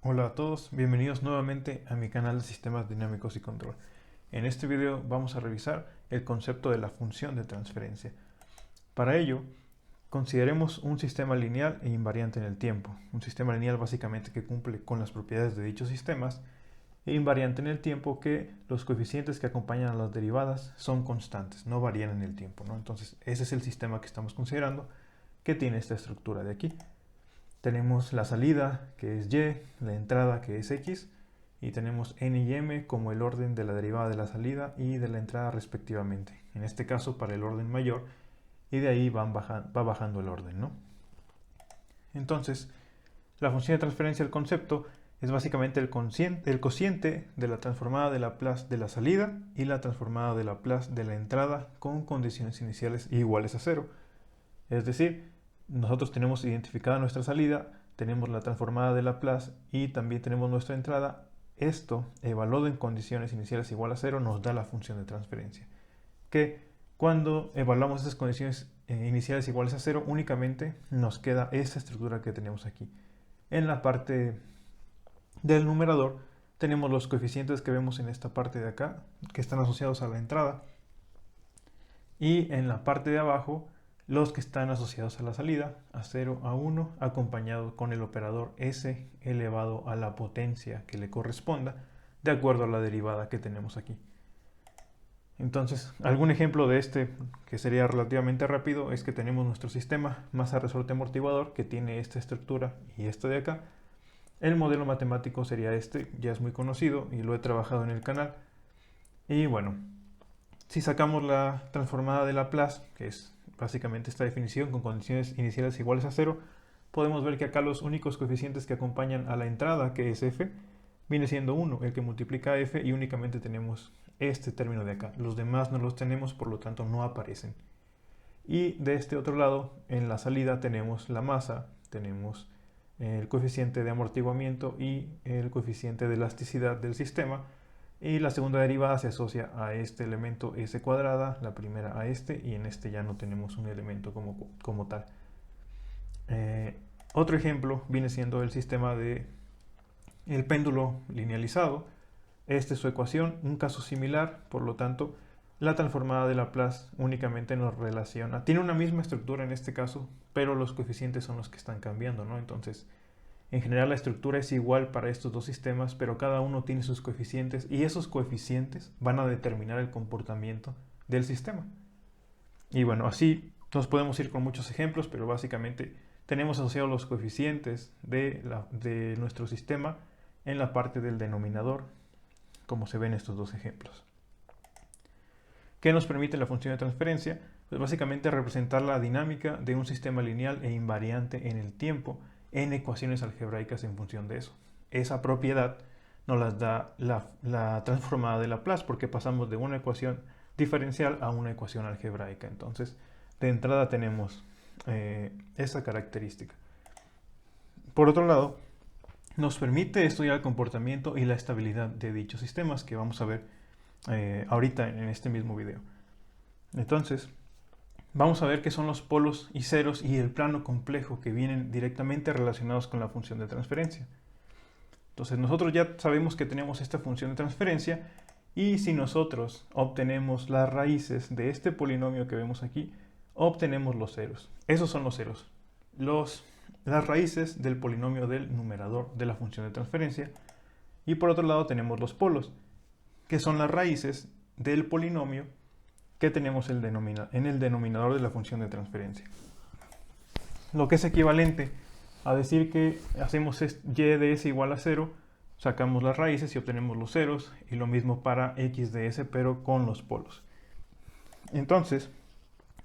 Hola a todos, bienvenidos nuevamente a mi canal de sistemas dinámicos y control. En este video vamos a revisar el concepto de la función de transferencia. Para ello, consideremos un sistema lineal e invariante en el tiempo. Un sistema lineal básicamente que cumple con las propiedades de dichos sistemas e invariante en el tiempo que los coeficientes que acompañan a las derivadas son constantes, no varían en el tiempo, ¿no? Entonces ese es el sistema que estamos considerando que tiene esta estructura de aquí. Tenemos la salida, que es y, la entrada, que es x, y tenemos n y m como el orden de la derivada de la salida y de la entrada respectivamente. En este caso para el orden mayor, y de ahí va bajando el orden, ¿no? Entonces, la función de transferencia del concepto es básicamente el cociente de la transformada de Laplace de la salida y la transformada de Laplace de la entrada con condiciones iniciales iguales a cero. Es decir, nosotros tenemos identificada nuestra salida, tenemos la transformada de Laplace y también tenemos nuestra entrada. Esto, evaluado en condiciones iniciales igual a cero, nos da la función de transferencia. Que cuando evaluamos esas condiciones iniciales iguales a cero, únicamente nos queda esta estructura que tenemos aquí. En la parte del numerador tenemos los coeficientes que vemos en esta parte de acá, que están asociados a la entrada. Y en la parte de abajo, los que están asociados a la salida, a 0, a 1, acompañado con el operador s elevado a la potencia que le corresponda, de acuerdo a la derivada que tenemos aquí. Entonces, algún ejemplo de este que sería relativamente rápido es que tenemos nuestro sistema masa resorte amortiguador que tiene esta estructura y este de acá. El modelo matemático sería este, ya es muy conocido y lo he trabajado en el canal. Y bueno, si sacamos la transformada de Laplace, que es básicamente esta definición con condiciones iniciales iguales a cero, podemos ver que acá los únicos coeficientes que acompañan a la entrada, que es f, viene siendo 1, el que multiplica a f, y únicamente tenemos este término de acá. Los demás no los tenemos, por lo tanto no aparecen. Y de este otro lado, en la salida tenemos la masa, tenemos el coeficiente de amortiguamiento y el coeficiente de elasticidad del sistema. Y la segunda derivada se asocia a este elemento s cuadrada, la primera a este, y en este ya no tenemos un elemento como tal. Otro ejemplo viene siendo el sistema de el péndulo linealizado. Esta es su ecuación, un caso similar, por lo tanto, la transformada de Laplace únicamente nos relaciona. Tiene una misma estructura en este caso, pero los coeficientes son los que están cambiando, ¿no? Entonces, en general la estructura es igual para estos dos sistemas, pero cada uno tiene sus coeficientes y esos coeficientes van a determinar el comportamiento del sistema. Y bueno, así nos podemos ir con muchos ejemplos, pero básicamente tenemos asociados los coeficientes de nuestro sistema en la parte del denominador, como se ven estos dos ejemplos. ¿Qué nos permite la función de transferencia? Pues básicamente representar la dinámica de un sistema lineal e invariante en el tiempo en ecuaciones algebraicas en función de eso. Esa propiedad nos las da la transformada de Laplace porque pasamos de una ecuación diferencial a una ecuación algebraica. Entonces, de entrada tenemos esa característica. Por otro lado, nos permite estudiar el comportamiento y la estabilidad de dichos sistemas que vamos a ver ahorita en este mismo video. Entonces, vamos a ver qué son los polos y ceros y el plano complejo que vienen directamente relacionados con la función de transferencia. Entonces nosotros ya sabemos que tenemos esta función de transferencia y si nosotros obtenemos las raíces de este polinomio que vemos aquí, obtenemos los ceros. Esos son los ceros. Las raíces del polinomio del numerador de la función de transferencia. Y por otro lado tenemos los polos, que son las raíces del polinomio que tenemos en el denominador de la función de transferencia. Lo que es equivalente a decir que hacemos y de s igual a 0, sacamos las raíces y obtenemos los ceros, y lo mismo para x de s, pero con los polos. Entonces,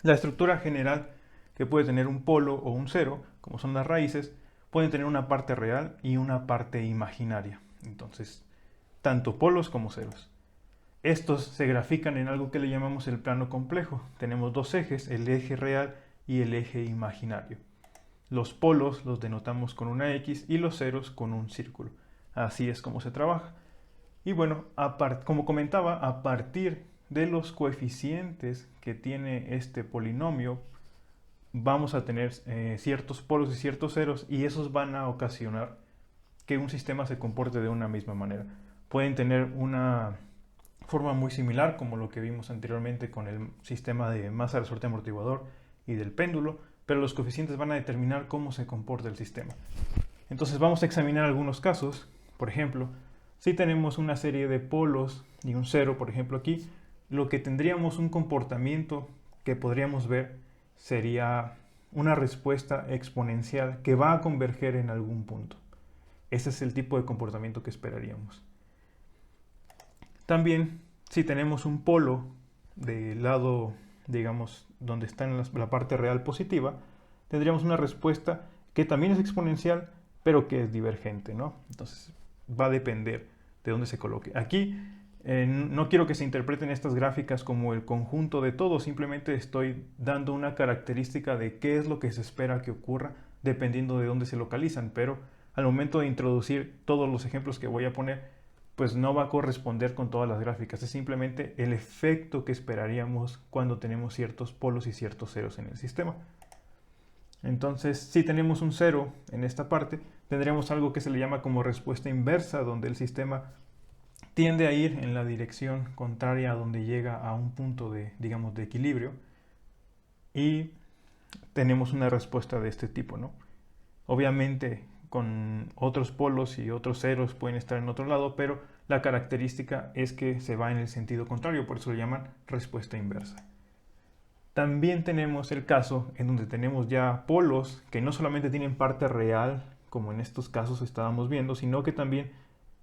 la estructura general que puede tener un polo o un cero, como son las raíces, pueden tener una parte real y una parte imaginaria. Entonces, tanto polos como ceros. Estos se grafican en algo que le llamamos el plano complejo. Tenemos dos ejes, el eje real y el eje imaginario. Los polos los denotamos con una X y los ceros con un círculo. Así es como se trabaja. Y bueno, como comentaba, a partir de los coeficientes que tiene este polinomio, vamos a tener ciertos polos y ciertos ceros, y esos van a ocasionar que un sistema se comporte de una misma manera. Pueden tener una forma muy similar, como lo que vimos anteriormente con el sistema de masa, resorte, amortiguador y del péndulo, pero los coeficientes van a determinar cómo se comporta el sistema. Entonces vamos a examinar algunos casos. Por ejemplo, si tenemos una serie de polos y un cero, por ejemplo aquí, lo que tendríamos un comportamiento que podríamos ver sería una respuesta exponencial que va a converger en algún punto. Ese es el tipo de comportamiento que esperaríamos. También, si tenemos un polo del lado, digamos, donde está en la parte real positiva, tendríamos una respuesta que también es exponencial, pero que es divergente, ¿no? Entonces, va a depender de dónde se coloque. Aquí, no quiero que se interpreten estas gráficas como el conjunto de todo, simplemente estoy dando una característica de qué es lo que se espera que ocurra dependiendo de dónde se localizan, pero al momento de introducir todos los ejemplos que voy a poner, pues no va a corresponder con todas las gráficas, es simplemente el efecto que esperaríamos cuando tenemos ciertos polos y ciertos ceros en el sistema. Entonces, si tenemos un cero en esta parte, tendríamos algo que se le llama como respuesta inversa, donde el sistema tiende a ir en la dirección contraria a donde llega a un punto de, digamos, de equilibrio, y tenemos una respuesta de este tipo, ¿no? Obviamente, con otros polos y otros ceros pueden estar en otro lado, pero la característica es que se va en el sentido contrario, por eso lo llaman respuesta inversa. También tenemos el caso en donde tenemos ya polos que no solamente tienen parte real, como en estos casos estábamos viendo, sino que también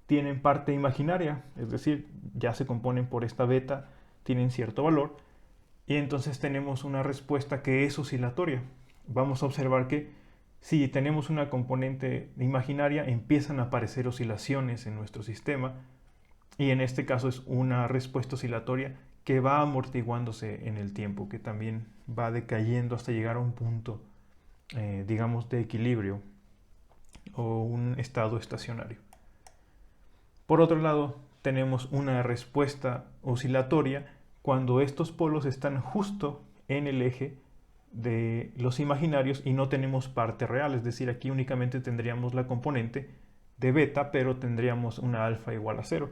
tienen parte imaginaria, es decir, ya se componen por esta beta, tienen cierto valor, y entonces tenemos una respuesta que es oscilatoria. Vamos a observar que si tenemos una componente imaginaria, empiezan a aparecer oscilaciones en nuestro sistema, y en este caso es una respuesta oscilatoria que va amortiguándose en el tiempo, que también va decayendo hasta llegar a un punto, digamos, de equilibrio o un estado estacionario. Por otro lado, tenemos una respuesta oscilatoria cuando estos polos están justo en el eje de los imaginarios y no tenemos parte real, es decir, aquí únicamente tendríamos la componente de beta, pero tendríamos una alfa igual a 0.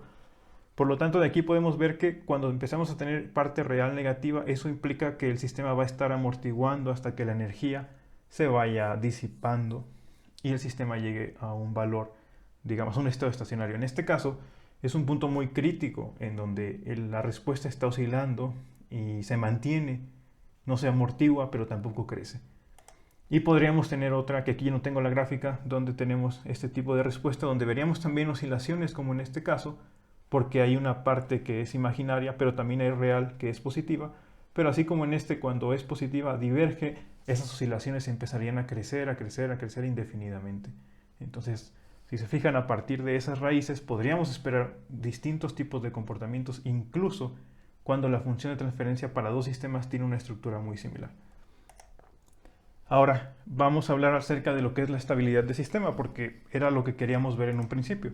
Por lo tanto, de aquí podemos ver que cuando empezamos a tener parte real negativa, eso implica que el sistema va a estar amortiguando hasta que la energía se vaya disipando y el sistema llegue a un valor, digamos, a un estado estacionario. En este caso, es un punto muy crítico en donde la respuesta está oscilando y se mantiene, no se amortigua, pero tampoco crece. Y podríamos tener otra, que aquí yo no tengo la gráfica, donde tenemos este tipo de respuesta, donde veríamos también oscilaciones, como en este caso, porque hay una parte que es imaginaria, pero también hay real que es positiva. Pero así como en este, cuando es positiva, diverge, esas oscilaciones empezarían a crecer, a crecer, a crecer indefinidamente. Entonces, si se fijan, a partir de esas raíces podríamos esperar distintos tipos de comportamientos, incluso cuando la función de transferencia para dos sistemas tiene una estructura muy similar. Ahora, vamos a hablar acerca de lo que es la estabilidad del sistema, porque era lo que queríamos ver en un principio.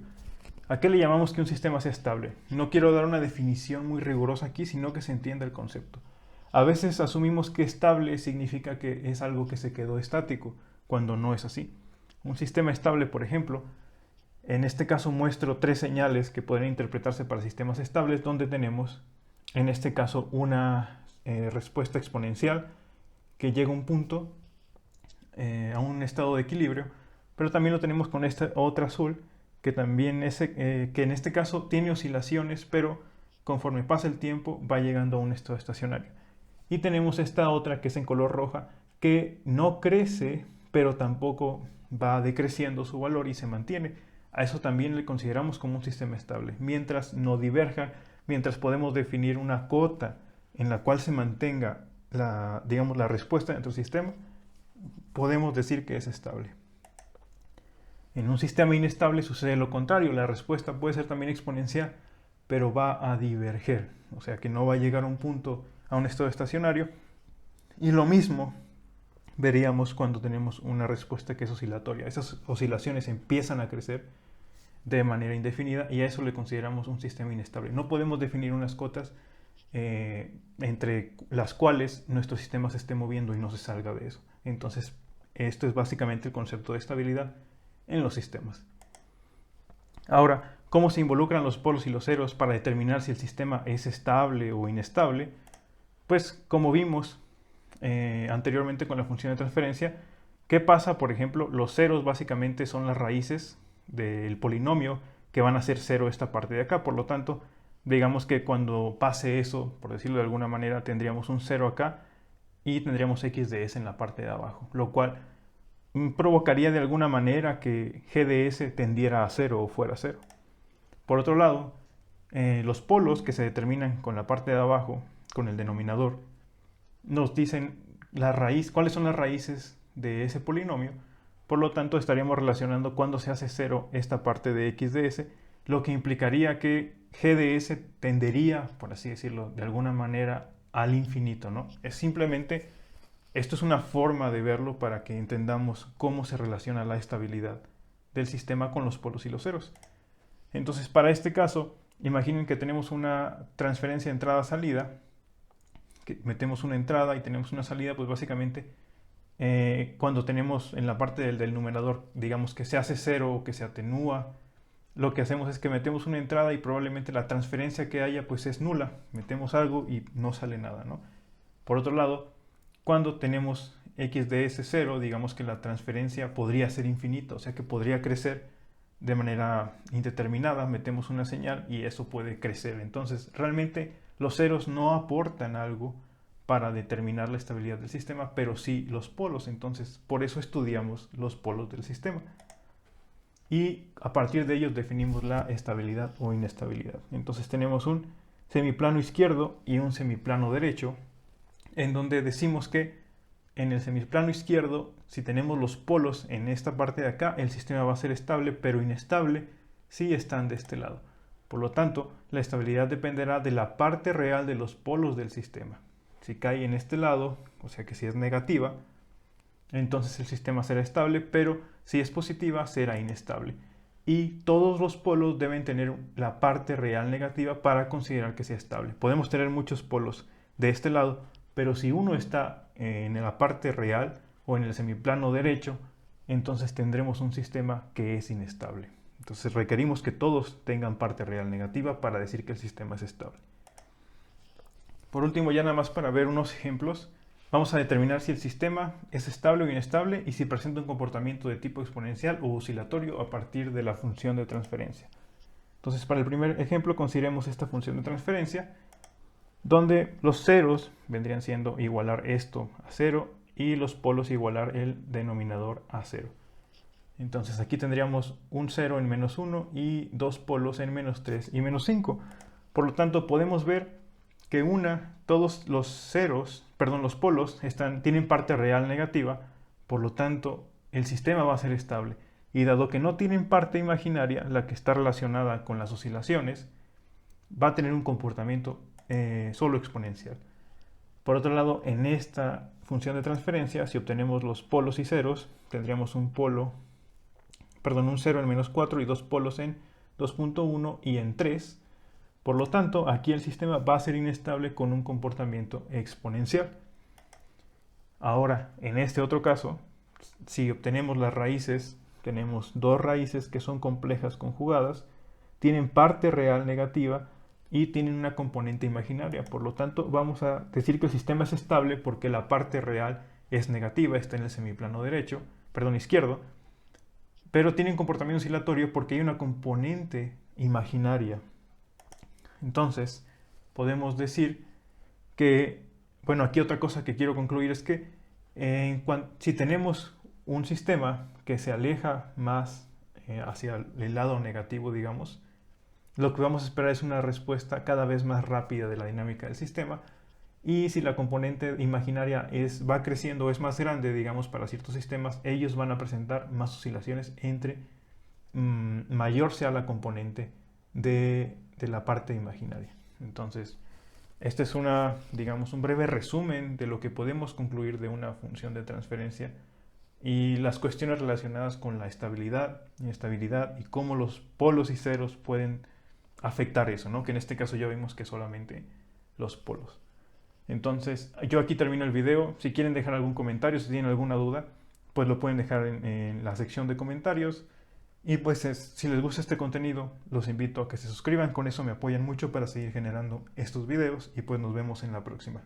¿A qué le llamamos que un sistema sea estable? No quiero dar una definición muy rigurosa aquí, sino que se entienda el concepto. A veces asumimos que estable significa que es algo que se quedó estático, cuando no es así. Un sistema estable, por ejemplo, en este caso muestro 3 señales que pueden interpretarse para sistemas estables, donde tenemos, en este caso, una respuesta exponencial que llega a un punto, a un estado de equilibrio, pero también lo tenemos con esta otra azul, que también que en este caso tiene oscilaciones, pero conforme pasa el tiempo va llegando a un estado estacionario. Y tenemos esta otra que es en color roja, que no crece, pero tampoco va decreciendo su valor y se mantiene. A eso también le consideramos como un sistema estable. Mientras no diverja, mientras podemos definir una cota en la cual se mantenga digamos, la respuesta de nuestro sistema, podemos decir que es estable. En un sistema inestable sucede lo contrario, la respuesta puede ser también exponencial, pero va a diverger, o sea que no va a llegar a un punto, a un estado estacionario. Y lo mismo veríamos cuando tenemos una respuesta que es oscilatoria. Esas oscilaciones empiezan a crecer de manera indefinida y a eso le consideramos un sistema inestable. No podemos definir unas cotas entre las cuales nuestro sistema se esté moviendo y no se salga de eso. Entonces, esto es básicamente el concepto de estabilidad en los sistemas. Ahora, ¿cómo se involucran los polos y los ceros para determinar si el sistema es estable o inestable? Pues como vimos anteriormente con la función de transferencia, ¿qué pasa? Por ejemplo, los ceros básicamente son las raíces del polinomio que van a ser cero esta parte de acá. Por lo tanto, digamos que cuando pase eso, por decirlo de alguna manera, tendríamos un 0 acá y tendríamos x de s en la parte de abajo, lo cual provocaría de alguna manera que g de s tendiera a 0 o fuera 0. Por otro lado, los polos que se determinan con la parte de abajo, con el denominador, nos dicen la raíz, cuáles son las raíces de ese polinomio. Por lo tanto, estaríamos relacionando cuando se hace 0 esta parte de x de s, lo que implicaría que g de s tendería, por así decirlo, de alguna manera al infinito, ¿no? Es simplemente, esto es una forma de verlo para que entendamos cómo se relaciona la estabilidad del sistema con los polos y los ceros. Entonces, para este caso, imaginen que tenemos una transferencia entrada-salida, que metemos una entrada y tenemos una salida, pues básicamente cuando tenemos en la parte del numerador, digamos que se hace 0 o que se atenúa, lo que hacemos es que metemos una entrada y probablemente la transferencia que haya pues es nula. Metemos algo y no sale nada, ¿no? Por otro lado, cuando tenemos x de s 0, digamos que la transferencia podría ser infinita, o sea que podría crecer de manera indeterminada, metemos una señal y eso puede crecer. Entonces, realmente los ceros no aportan algo para determinar la estabilidad del sistema, pero sí los polos. Entonces, por eso estudiamos los polos del sistema. Y a partir de ellos definimos la estabilidad o inestabilidad. Entonces tenemos un semiplano izquierdo y un semiplano derecho, en donde decimos que en el semiplano izquierdo, si tenemos los polos en esta parte de acá, el sistema va a ser estable, pero inestable si están de este lado. Por lo tanto, la estabilidad dependerá de la parte real de los polos del sistema. Si cae en este lado, o sea que si es negativa, entonces el sistema será estable, pero si es positiva, será inestable. Y todos los polos deben tener la parte real negativa para considerar que sea estable. Podemos tener muchos polos de este lado, pero si uno está en la parte real o en el semiplano derecho, entonces tendremos un sistema que es inestable. Entonces requerimos que todos tengan parte real negativa para decir que el sistema es estable. Por último, ya nada más para ver unos ejemplos, vamos a determinar si el sistema es estable o inestable y si presenta un comportamiento de tipo exponencial o oscilatorio a partir de la función de transferencia. Entonces, para el primer ejemplo, consideremos esta función de transferencia, donde los ceros vendrían siendo igualar esto a 0 y los polos igualar el denominador a 0. Entonces aquí tendríamos un 0 en menos 1 y dos polos en menos 3 y menos 5. Por lo tanto, podemos ver que todos los polos tienen parte real negativa, por lo tanto el sistema va a ser estable. Y dado que no tienen parte imaginaria, la que está relacionada con las oscilaciones, va a tener un comportamiento solo exponencial. Por otro lado, en esta función de transferencia, si obtenemos los polos y ceros, tendríamos un 0 en menos 4 y dos polos en 2.1 y en 3. Por lo tanto, aquí el sistema va a ser inestable con un comportamiento exponencial. Ahora, en este otro caso, si obtenemos las raíces, tenemos dos raíces que son complejas conjugadas, tienen parte real negativa y tienen una componente imaginaria. Por lo tanto, vamos a decir que el sistema es estable porque la parte real es negativa, está en el semiplano izquierdo, pero tienen comportamiento oscilatorio porque hay una componente imaginaria. Entonces, podemos decir que, bueno, aquí otra cosa que quiero concluir es que si tenemos un sistema que se aleja más hacia el lado negativo, digamos, lo que vamos a esperar es una respuesta cada vez más rápida de la dinámica del sistema. Y si la componente imaginaria va creciendo o es más grande, digamos, para ciertos sistemas, ellos van a presentar más oscilaciones entre mayor sea la componente de la parte imaginaria. Entonces, este es digamos, un breve resumen de lo que podemos concluir de una función de transferencia y las cuestiones relacionadas con la estabilidad, inestabilidad y cómo los polos y ceros pueden afectar eso, ¿no? Que en este caso ya vimos que solamente los polos. Entonces, yo aquí termino el video. Si quieren dejar algún comentario, si tienen alguna duda, pues lo pueden dejar en la sección de comentarios. Y pues si les gusta este contenido, los invito a que se suscriban, con eso me apoyan mucho para seguir generando estos videos y pues nos vemos en la próxima.